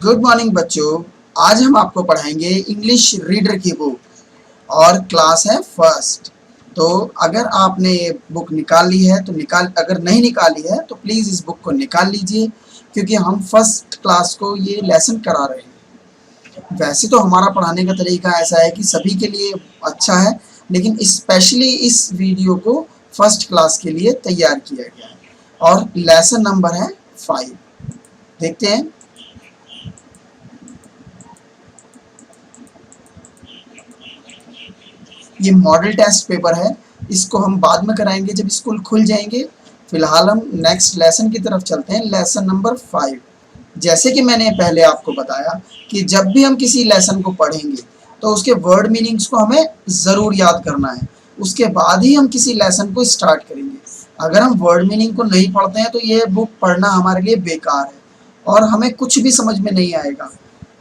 Good morning बच्चों। आज हम आपको पढ़ाएंगे इंग्लिश रीडर की बुक और क्लास है फर्स्ट। तो अगर आपने ये बुक निकाल ली है तो अगर नहीं निकाली है तो प्लीज़ इस बुक को निकाल लीजिए, क्योंकि हम फर्स्ट क्लास को ये लेसन करा रहे हैं। वैसे तो हमारा पढ़ाने का तरीका ऐसा है कि सभी के लिए अच्छा है, लेकिन स्पेशली इस वीडियो को फर्स्ट क्लास के लिए तैयार किया गया है और लेसन नंबर है 5। देखते हैं। ये मॉडल टेस्ट पेपर है, इसको हम बाद में कराएंगे जब स्कूल खुल जाएंगे। फिलहाल हम नेक्स्ट लेसन की तरफ चलते हैं, लेसन नंबर 5। जैसे कि मैंने पहले आपको बताया कि जब भी हम किसी लेसन को पढ़ेंगे तो उसके वर्ड मीनिंग्स को हमें ज़रूर याद करना है, उसके बाद ही हम किसी लेसन को स्टार्ट करेंगे। अगर हम वर्ड मीनिंग को नहीं पढ़ते हैं तो ये बुक पढ़ना हमारे लिए बेकार है और हमें कुछ भी समझ में नहीं आएगा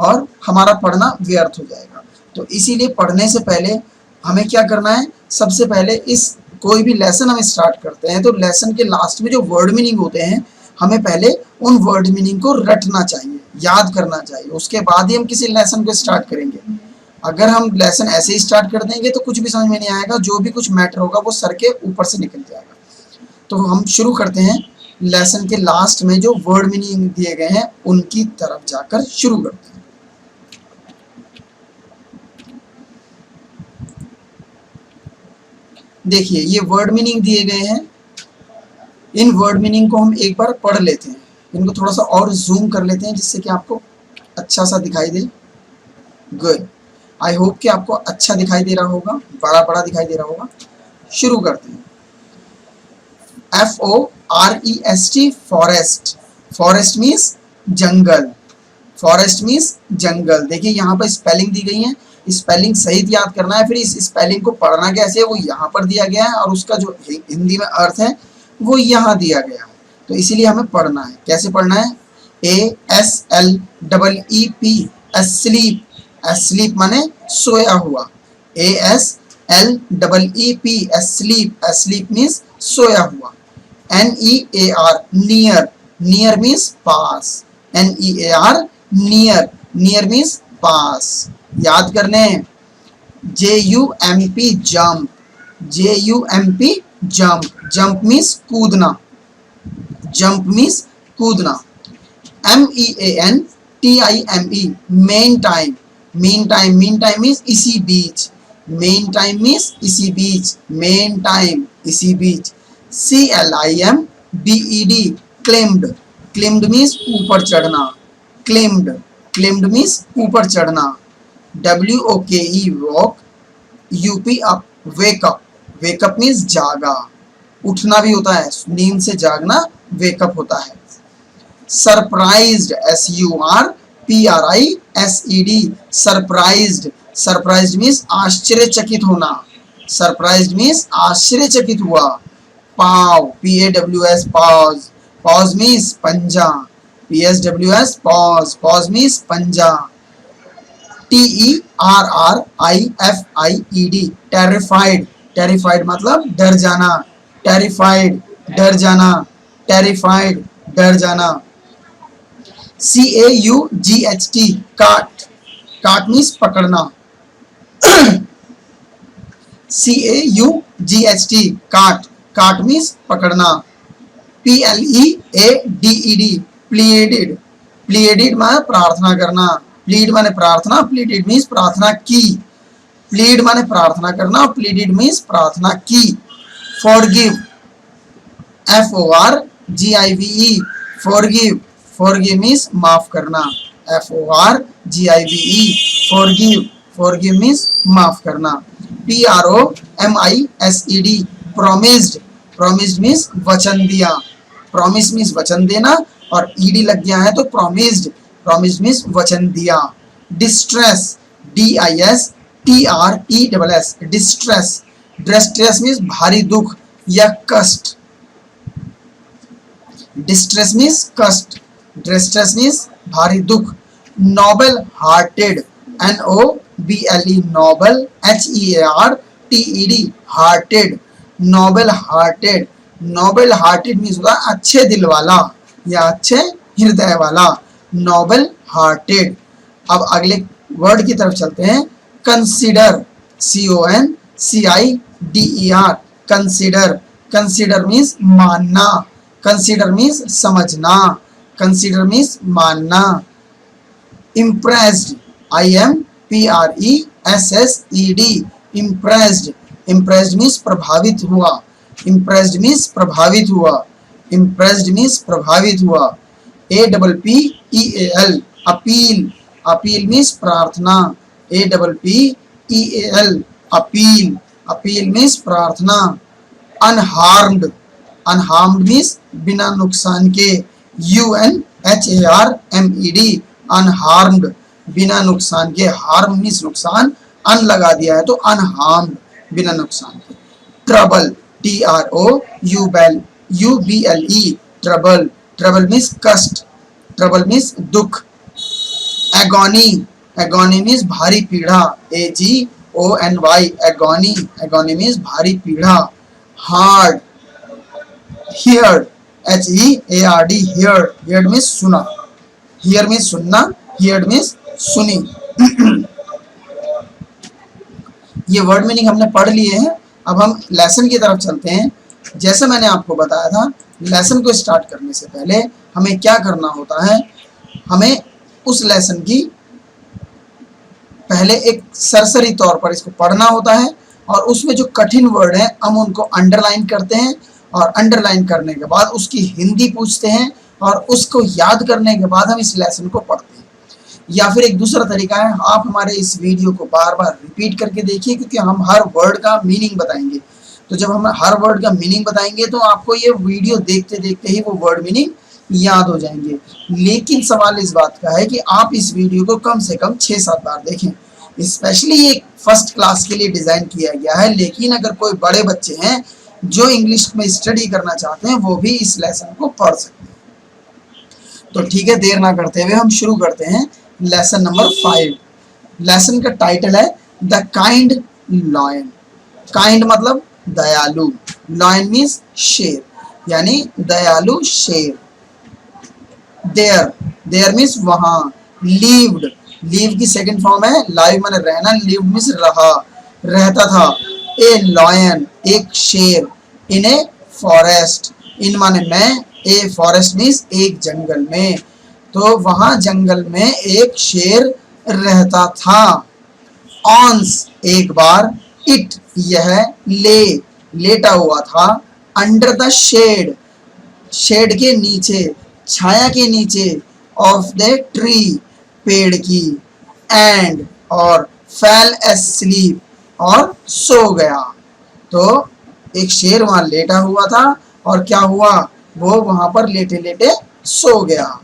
और हमारा पढ़ना व्यर्थ हो जाएगा। तो इसीलिए पढ़ने से पहले हमें क्या करना है, सबसे पहले इस कोई भी लेसन हम स्टार्ट करते हैं तो लेसन के लास्ट में जो वर्ड मीनिंग होते हैं हमें पहले उन वर्ड मीनिंग को रटना चाहिए, याद करना चाहिए, उसके बाद ही हम किसी लेसन को स्टार्ट करेंगे। अगर हम लेसन ऐसे ही स्टार्ट कर देंगे तो कुछ भी समझ में नहीं आएगा, जो भी कुछ मैटर होगा वो सर के ऊपर से निकल जाएगा। तो हम शुरू करते हैं लेसन के लास्ट में जो वर्ड मीनिंग दिए गए हैं उनकी तरफ जाकर शुरू करते हैं। देखिए ये वर्ड मीनिंग दिए गए हैं, इन वर्ड मीनिंग को हम एक बार पढ़ लेते हैं। इनको थोड़ा सा और जूम कर लेते हैं जिससे कि आपको अच्छा सा दिखाई दे। गुड, आई होप कि आपको अच्छा दिखाई दे रहा होगा, बड़ा बड़ा दिखाई दे रहा होगा। शुरू करते हैं। FOREST, forest. फॉरेस्ट मीन्स जंगल, फॉरेस्ट मीन्स जंगल। देखिए यहाँ पर स्पेलिंग दी गई है, स्पेलिंग सहित याद करना है। फिर इस स्पेलिंग को पढ़ना कैसे है वो यहाँ पर दिया गया है और उसका जो हिंदी में अर्थ है वो यहाँ दिया गया है। तो इसीलिए हमें पढ़ना है। कैसे पढ़ना है? ASLEEP, asleep. एस्लीप माने सोया हुआ। ASLEEP, asleep. एस्लीप मीन्स सोया हुआ। NEAR, near. नियर मीन्स पास। NEAR, near. नियर मीन्स पास। याद करने। JUMP, jump. JUMP, jump. Jump means कूदना। जंप मीन्स कूदना। MEANTIME, main time. Main time, main time means इसी बीच। Main time means इसी बीच। Main time, इसी बीच। CLIMBED, क्लिम्ड। क्लिम्ड means ऊपर चढ़ना। क्लिम्ड। क्लिम्ड means ऊपर चढ़ना। WOKE, walk. UP, up. Wake up. Wake up means जागा, उठना भी होता है, नींद से जागना वेकअप होता है। Surprised, SURPRISED, surprised. Surprised means आश्चर्यचकित होना। सरप्राइज्ड मीन्स आश्चर्यचकित हुआ। पाव, PAWS, पॉज। पॉज मीन्स पंजा। PSWS, pause. पॉज मीन्स पंजा। TERRIFIED, terrified. टेरिफाइड मतलब डर जाना। टेरिफाइड, डर जाना। टेरिफाइड, डर जाना। CAUGHT, काट। काट मीन्स पकड़ना। CAUGHT, काट। काट मीन्स पकड़ना। PLEADED, pleaded. प्लीडेड माने प्रार्थना करना। प्लीड माने प्रार्थना, प्लीडेड मीन्स प्रार्थना की। प्लीड माने प्रार्थना करना, प्लीडेड मीन्स प्रार्थना की। Forgive, FORGIVE, forgive. Forgive means माफ करना। FORGIVE, forgive. फॉरगिव मीन्स माफ करना। PROMISED, promised. प्रोमिस्ड मीन्स वचन दिया। प्रोमिस मीन्स वचन देना और ED लग गया है तो प्रोमिस्ड। प्रोमिस्ड मीन्स वचन दिया। Distress, DISTRESS, distress. Distress means भारी दुख या कष्ट। डिस्ट्रेस मीन्स कष्ट। डिस्ट्रेस मीन्स भारी दुख। Noble hearted, NOBLE, noble, HEARTED, hearted. Noble hearted. Noble hearted means होता है अच्छे दिल वाला या अच्छे हृदय वाला। Noble hearted. अब अगले वर्ड की तरफ चलते हैं, consider, CONCIDER, consider. Consider means मानना, कंसीडर मीन्स समझना, कंसीडर मीन्स मानना। Impressed, IMPRESSED, impressed. Impressed means प्रभावित हुआ, इम्प्रेस्ड मीन्स प्रभावित हुआ, इम्प्रेस्ड मीन्स प्रभावित हुआ। APPEAL, अपील, अपील मीन्स प्रार्थना, APPEAL, अपील, अपील मीन्स प्रार्थना। अनहार्म्ड, अनहार्म्ड मीन्स बिना नुकसान के, UNHARMED, अनहार्म्ड, बिना नुकसान के। हार्म मीन्स नुकसान, अन लगा दिया है तो अनहार्म्ड, बिना नुकसान के। Trouble, TROUBLE, trouble, trouble means कष्ट, ट्रबल मीन्स दुख। एगोनी, एगोनी मीन्स भारी पीड़ा, AGONY, एगोनी, एगोनी मीन्स भारी पीड़ा। Hard, heard, HEARD, heard, heard means सुना, हियर मीन्स सुनना, हियर्ड मीन्स सुनी। ये वर्ड मीनिंग हमने पढ़ लिए हैं। अब हम लेसन की तरफ चलते हैं। जैसे मैंने आपको बताया था, लेसन को स्टार्ट करने से पहले हमें क्या करना होता है, हमें उस लेसन की पहले एक सरसरी तौर पर इसको पढ़ना होता है और उसमें जो कठिन वर्ड है हम उनको अंडरलाइन करते हैं और अंडरलाइन करने के बाद उसकी हिंदी पूछते हैं और उसको याद करने के बाद हम इस लेसन को पढ़ते हैं। या फिर एक दूसरा तरीका है, आप हमारे इस वीडियो को बार बार रिपीट करके देखिए, क्योंकि हम हर वर्ड का मीनिंग बताएंगे। तो जब हम हर वर्ड का मीनिंग बताएंगे तो आपको ये वीडियो देखते देखते ही वो वर्ड मीनिंग याद हो जाएंगे। लेकिन सवाल इस बात का है कि आप इस वीडियो को कम से कम 6-7 बार देखें। स्पेशली ये फर्स्ट क्लास के लिए डिज़ाइन किया गया है, लेकिन अगर कोई बड़े बच्चे हैं जो इंग्लिश में स्टडी करना चाहते हैं वो भी इस लेसन को पढ़ सकते हैं। तो ठीक है, देर ना करते हुए हम शुरू करते हैं लेसन नंबर 5। लेसन का टाइटल है द काइंड लॉयन। काइंड मतलब दयालु, लॉयन मीन्स शेर, यानी दयालु शेर। देयर, देयर मीन्स वहां। लीव्ड, लीव की सेकंड फॉर्म है लाइव माने रहना, लीव मीन्स रहा, रहता था। ए लॉयन, एक शेर। इन ए फॉरेस्ट, इन माने में, ए फॉरेस्ट मीन्स एक जंगल में। तो वहां जंगल में एक शेर रहता था। ऑन्स, एक बार। इट, यह। ले, लेटा हुआ था। अंडर द शेड, शेड के नीचे, छाया के नीचे। ऑफ द ट्री, पेड़ की। एंड, और। फेल एस्लीप, और सो गया। तो एक शेर वहां लेटा हुआ था और क्या हुआ, वो वहां पर लेटे लेटे सो गया।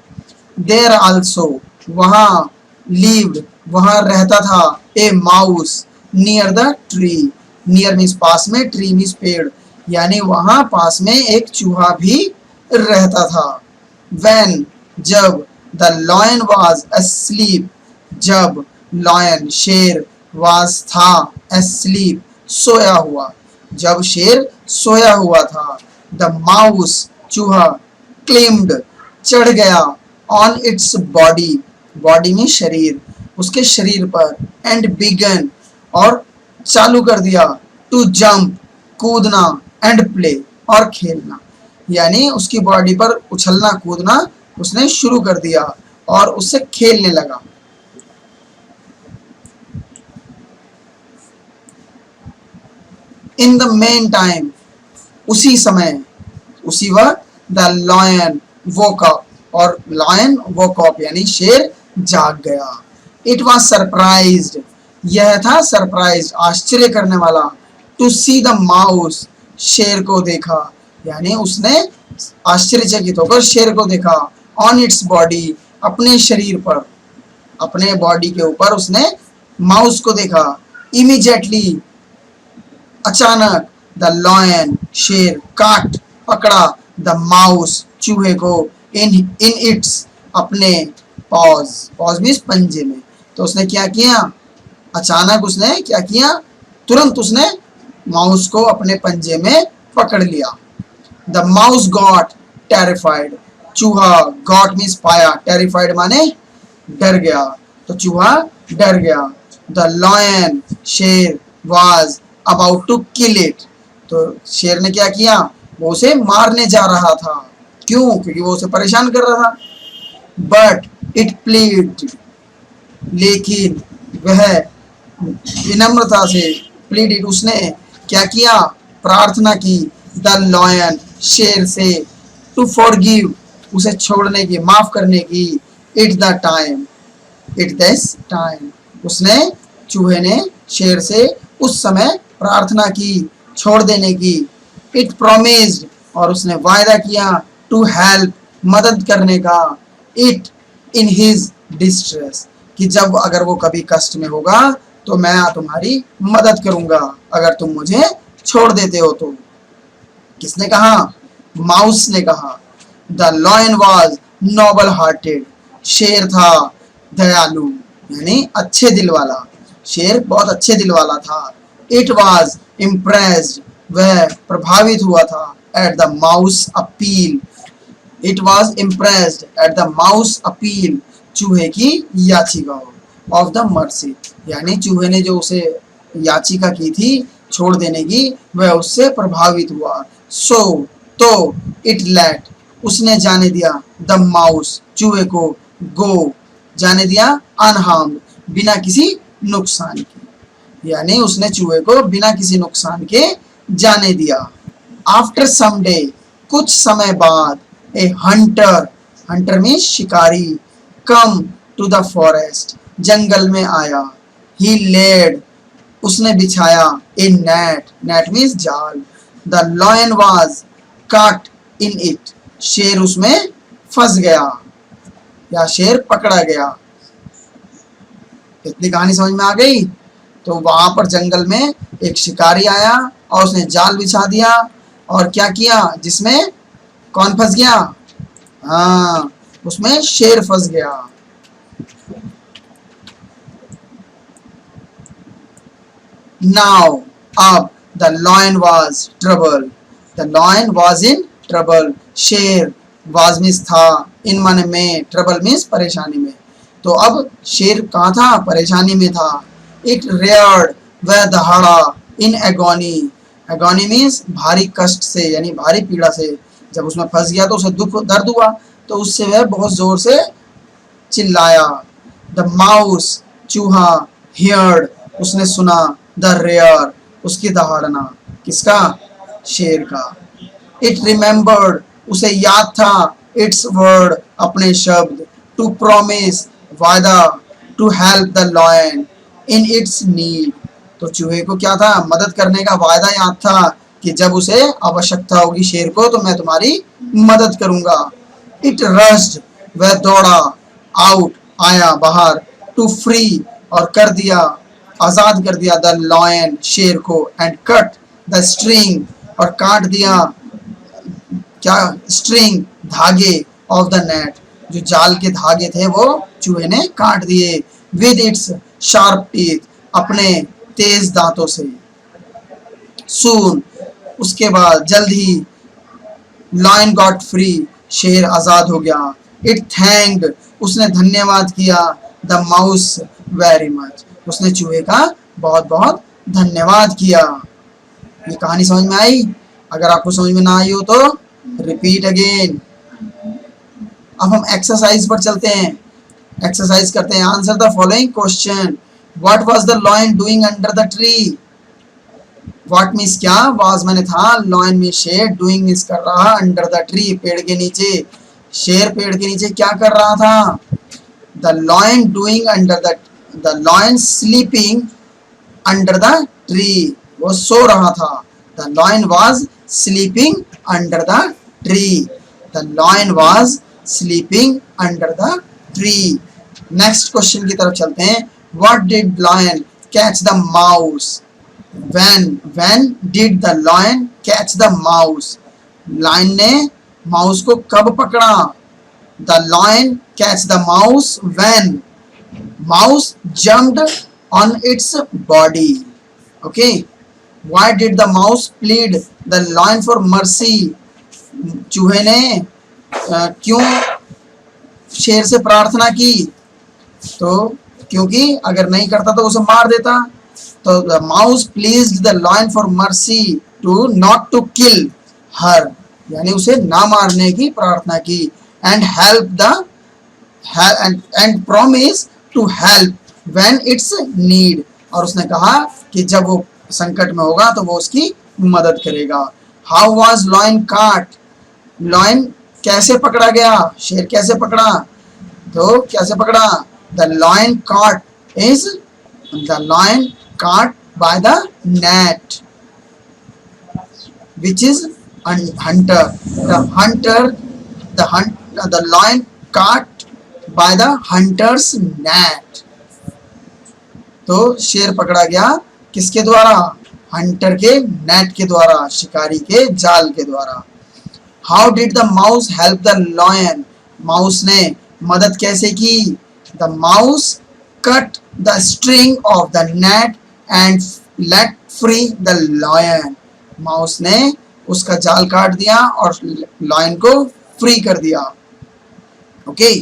देयर आल्सो, वहां। लीव्ड, वहां रहता था। A mouse, near the tree, near means पास में, ट्री मीन्स पेड़, यानी वहां पास में एक चूहा भी रहता था। व्हेन, जब। द लॉयन वाज asleep, जब लॉयन शेर वाज था asleep, सोया हुआ, जब शेर सोया हुआ था। द माउस, चूहा। क्लिम्ड, चढ़ गया। ऑन इट्स बॉडी, बॉडी में शरीर, उसके शरीर पर। एंड बिगन, और चालू कर दिया। टू जंप, कूदना। एंड प्ले, और खेलना, यानी उसकी बॉडी पर उछलना कूदना उसने शुरू कर दिया और उससे खेलने लगा। इन द मेन टाइम, उसी समय, उसी वक्त। द लॉयन वोक अप, और लॉयन वोक अप यानी शेर जाग गया। इट वॉज सरप्राइज्ड, यह था सरप्राइज, आश्चर्य करने वाला। टू सी द माउस, शेर को देखा, यानी उसने आश्चर्यचकित होकर शेर को देखा। ऑन इट्स बॉडी, अपने शरीर पर, अपने बॉडी के ऊपर उसने माउस को देखा। इमीडिएटली, अचानक। द लॉयन, शेर। काट, पकड़ा। द माउस, चूहे को। इन इट्स, अपने। पॉज, पॉज मीन्स पंजे में। तो उसने क्या किया, अचानक उसने क्या किया, तुरंत उसने माउस को अपने पंजे में पकड़ लिया। द माउस गॉट टेरिफाइड, चूहा। गॉट मीन्स पाया, टेरिफाइड माने डर गया, तो चूहा डर गया। द लॉयन शेर was about to kill it, तो शेर ने क्या किया, वो उसे मारने जा रहा था। क्यों? क्योंकि वो उसे परेशान कर रहा था। बट इट प्लीड, लेकिन वह विनम्रता से, प्लीडेड, उसने क्या किया, प्रार्थना की, द लॉयन शेर से, टू फॉरगिव, उसे छोड़ने की, माफ करने की, it the time, it this time, उसने, चूहे ने शेर से उस समय प्रार्थना की, छोड़ देने की। इट प्रोमिस्ड, और उसने वायदा किया, टू हेल्प, मदद करने का, इट इन हिज डिस्ट्रेस, कि जब अगर वो कभी कष्ट में होगा तो मैं तुम्हारी मदद करूंगा अगर तुम मुझे छोड़ देते हो तो। किसने कहा? माउस ने कहा। The lion was noble hearted, शेर था दयालु, यानी अच्छे दिल वाला, शेर बहुत अच्छे दिल वाला था। इट वॉज इम्प्रेस्ड, वह प्रभावित हुआ था, at the mouse appeal, it was impressed at the mouse appeal, चूहे की याचिका ऑफ द मर्सी, यानी चूहे ने जो उसे याचिका की थी छोड़ देने की, वह उससे प्रभावित हुआ। सो, तो, इट लेट, उसने जाने दिया, द माउस, चूहे को, गो, जाने दिया, अनहार्म्ड, बिना किसी नुकसान के, यानी उसने चूहे को बिना किसी नुकसान के जाने दिया। आफ्टर सम डे, कुछ समय बाद, ए हंटर, हंटर में शिकारी, कम टू द फॉरेस्ट, जंगल में आया। ही लेड, उसने बिछाया, ए नेट, नेट मीन्स जाल। The lion was cut in it, शेर उसमें फंस गया या शेर पकड़ा गया। इतनी कहानी समझ में आ गई? तो वहां पर जंगल में एक शिकारी आया और उसने जाल बिछा दिया, और क्या किया, जिसमें कौन फंस गया? हाँ, उसमें शेर फंस गया। नाउ, अब, the lion was trouble, the lion was in trouble, शेर, वाज मीन्स था, इन माने में, ट्रबल मीन्स परेशानी में, तो अब शेर कहाँ था? परेशानी में था। इट रेयर्ड, वह दहाड़ा, इन एगोनी, एगोनी मीन्स भारी कष्ट से, यानी भारी पीड़ा से, जब उसमें फंस गया तो उसे दुख, दर्द हुआ, तो उससे वह बहुत जोर से चिल्लाया। द माउस, चूहा, हियर्ड, उसने सुना, द रेयर, उसकी दहाड़ना, किसका? शेर का। इट रिमेम्बर्ड, उसे याद था, इट्स वर्ड, अपने शब्द, टू प्रोमिस, वायदा, to help the lion in its need, तो चूहे को क्या था? मदद करने का वायदा याद था कि जब उसे आवश्यकता होगी शेर को तो मैं तुम्हारी मदद करूंगा। इट रश्ड, वह दौड़ा, आउट, आया, बाहर, टू फ्री, और कर दिया, आजाद कर दिया, द लॉयन, शेर को, एंड कट द स्ट्रिंग, और काट दिया, क्या? स्ट्रिंग, धागे, ऑफ द नेट, जो जाल के धागे थे वो चूहे ने काट दिए। विद इट्स शार्प टीथ, अपने तेज दांतों से। सून, उसके बाद, जल्द ही, लॉयन गॉट फ्री, शेर आजाद हो गया। इट थैंक्ड, उसने धन्यवाद किया, द माउस वेरी मच, उसने चूहे का बहुत बहुत धन्यवाद किया। ये कहानी समझ में आई? अगर आपको समझ में ना आई हो तो रिपीट अगेन। अब हम एक्सरसाइज पर चलते हैं, एक्सरसाइज करते हैं। Answer the following question. What was the lion doing under the tree? What means क्या, वाज मैंने था, लॉयन में शेर, डूइंग मीन्स कर रहा, अंडर द ट्री, पेड़ के नीचे, शेर पेड़ के नीचे क्या कर रहा था? The lion doing under the lion sleeping under the tree, वो सो रहा था। The lion was sleeping under the tree, the lion was sleeping under the tree. Next question की तरफ चलते हैं। What did lion catch the mouse? when did the lion catch the mouse? Lion ने mouse को कब पकड़ा? The lion catch the mouse when mouse jumped on its body. Okay. Why did the mouse plead the lion for mercy? चूहे ने क्यों शेर से प्रार्थना की? तो क्योंकि अगर नहीं करता तो उसे मार देता। तो the mouse pleased the lion for mercy to not to kill her, यानी उसे ना मारने की प्रार्थना की। And help the and promise to help when it's need, और उसने कहा कि जब वो संकट में होगा तो वो उसकी मदद करेगा। हाउ वाज लॉयन काट, लॉयन कैसे पकड़ा गया, शेर कैसे पकड़ा, तो कैसे पकड़ा, द लॉयन काट इज द लॉयन काट by the net which is hunter, the lion caught by the hunter's net। तो शेर पकड़ा गया किसके द्वारा, हंटर के नेट के द्वारा, शिकारी के जाल के द्वारा। How did the mouse help the lion, mouse ने मदद कैसे की, the mouse cut the string of the net and let free the lion, mouse ने उसका जाल काट दिया और लॉयन को फ्री कर दिया। ओके,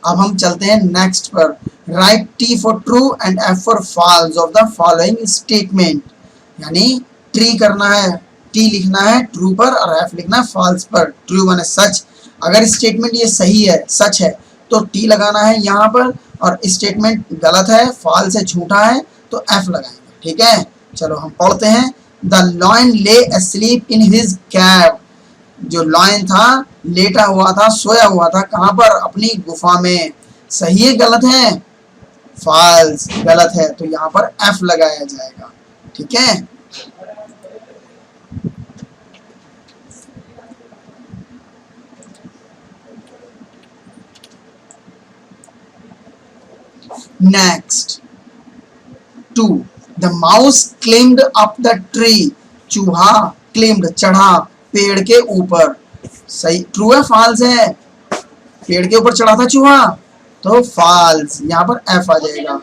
अब हम चलते हैं नेक्स्ट पर। Write T for true and F for false of the following statement, यानी ट्री करना है, टी लिखना है ट्रू पर और एफ लिखना है फॉल्स पर। ट्रू माने सच, अगर स्टेटमेंट ये सही है, सच है, तो टी लगाना है यहाँ पर, और स्टेटमेंट गलत है, फॉल्स है, झूठा है, तो एफ लगाएंगे। ठीक है, चलो हम पढ़ते हैं। द लॉयन ले asleep in his cave, जो लॉयन था लेटा हुआ था, सोया हुआ था, कहाँ पर, अपनी गुफा में। सही है गलत है, फॉल्स, गलत है, तो यहाँ पर एफ लगाया जाएगा। ठीक है, next 2, the mouse climbed up the tree, चूहा क्लिम्ड चढ़ा पेड़ के ऊपर। सही, ट्रू है फॉल्स है, पेड़ के ऊपर चढ़ा था चूहा, तो फॉल्स, यहाँ पर एफ आ जाएगा।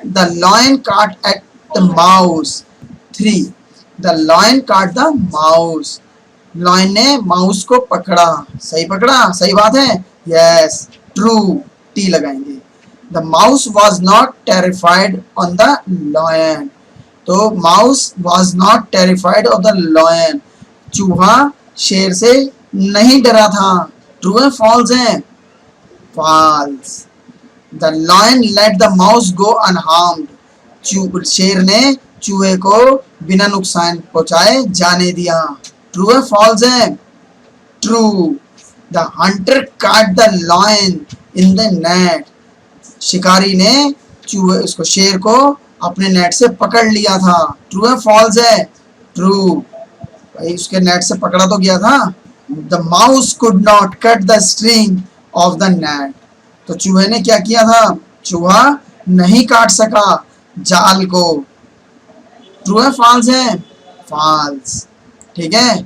द लॉयन काट at the mouse, 3, the lion काट द माउस, लॉयन ने माउस को पकड़ा। सही पकड़ा, सही बात है, यस, ट्रू, टी लगाएंगे। The mouse was not terrified on the lion, तो mouse was not terrified of the lion, चूहा शेर से नहीं डरा था। ट्रू है फॉल्स है, false. The lion let the mouse go unharmed, शेर ने चूहे को बिना नुकसान पहुंचाए जाने दिया। ट्रू है फॉल्स है, true. The hunter caught the lion in the net, शिकारी ने चूहे, उसको, शेर को अपने नेट से पकड़ लिया था। ट्रू है फॉल्स है, ट्रू, भाई उसके नेट से पकड़ा तो गया था। The mouse could not cut the string of the net, तो चूहे ने क्या किया था, चूहा नहीं काट सका जाल को। ट्रू है फॉल्स है, फॉल्स। ठीक है,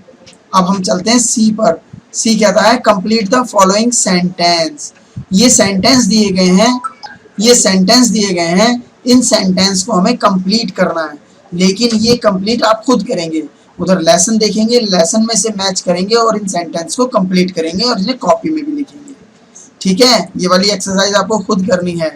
अब हम चलते हैं सी पर। सी कहता है कंप्लीट द फॉलोइंग सेंटेंस, ये सेंटेंस दिए गए हैं, ये सेंटेंस दिए गए हैं, इन सेंटेंस को हमें कंप्लीट करना है, लेकिन ये कंप्लीट आप खुद करेंगे। उधर लेसन देखेंगे, लेसन में से मैच करेंगे और इन सेंटेंस को कंप्लीट करेंगे और इन्हें कॉपी में भी लिखेंगे। ठीक है, ये वाली एक्सरसाइज आपको खुद करनी है।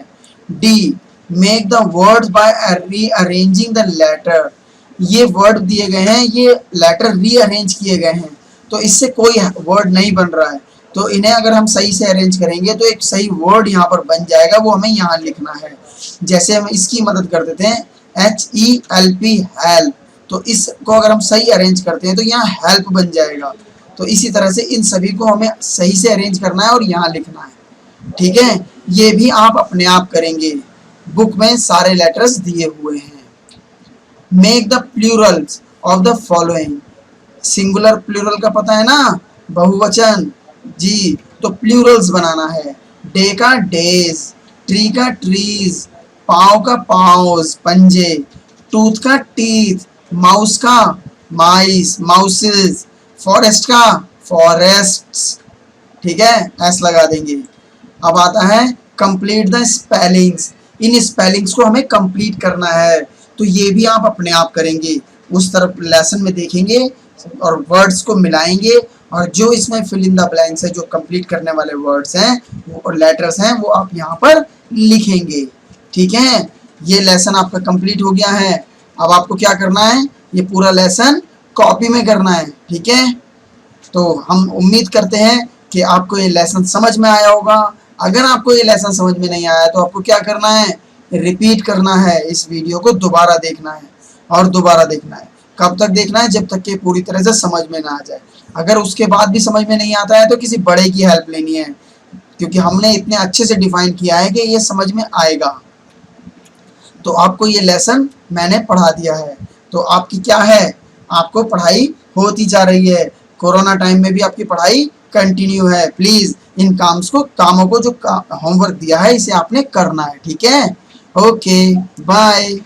D, make the words by rearranging the letter, ये वर्ड दिए गए हैं, ये लेटर रीअरेंज किए गए हैं, तो इससे कोई वर्ड नहीं बन रहा है, तो इन्हें अगर हम सही से अरेंज करेंगे तो एक सही वर्ड यहाँ पर बन जाएगा, वो हमें यहाँ लिखना है। जैसे हम इसकी मदद कर देते हैं, HELP, हेल्प, तो इसको अगर हम सही अरेंज करते हैं तो यहाँ हेल्प बन जाएगा। तो इसी तरह से इन सभी को हमें सही से अरेंज करना है और यहाँ लिखना है। ठीक है, ये भी आप अपने आप करेंगे, बुक में सारे लेटर्स दिए हुए हैं। Make the plurals of the following, singular plural का पता है ना, बहुवचन जी, तो प्लूरल्स बनाना है। डे का डेज, ट्री का ट्रीज, पाव का पाव्स, पंजे, टूथ का टीथ, माउस का माइस, माउसेस, फॉरेस्ट का फॉरेस्ट्स। ठीक है, एस लगा देंगे। अब आता है complete the spellings, in spellings को हमें कंप्लीट करना है, तो ये भी आप अपने आप करेंगे, उस तरफ लेसन में देखेंगे और वर्ड्स को मिलाएंगे, और जो इसमें फिल इन द ब्लैंक्स है, जो कंप्लीट करने वाले वर्ड्स हैं और लेटर्स हैं, वो आप यहाँ पर लिखेंगे। ठीक है, ये लेसन आपका कंप्लीट हो गया है। अब आपको क्या करना है, ये पूरा लेसन कॉपी में करना है। ठीक है, तो हम उम्मीद करते हैं कि आपको ये लेसन समझ में आया होगा। अगर आपको ये लेसन समझ में नहीं आया तो आपको क्या करना है, रिपीट करना है, इस वीडियो को दोबारा देखना है और दोबारा देखना है। कब तक देखना है, जब तक कि पूरी तरह से समझ में ना आ जाए। अगर उसके बाद भी समझ में नहीं आता है तो किसी बड़े की हेल्प लेनी है, क्योंकि हमने इतने अच्छे से डिफाइन किया है कि ये समझ में आएगा। तो आपको ये लेसन मैंने पढ़ा दिया है, तो आपकी क्या है, आपको पढ़ाई होती जा रही है। कोरोना टाइम में भी आपकी पढ़ाई कंटिन्यू है। प्लीज इन कामों को जो होमवर्क दिया है इसे आपने करना है। ठीक है, ओके बाय।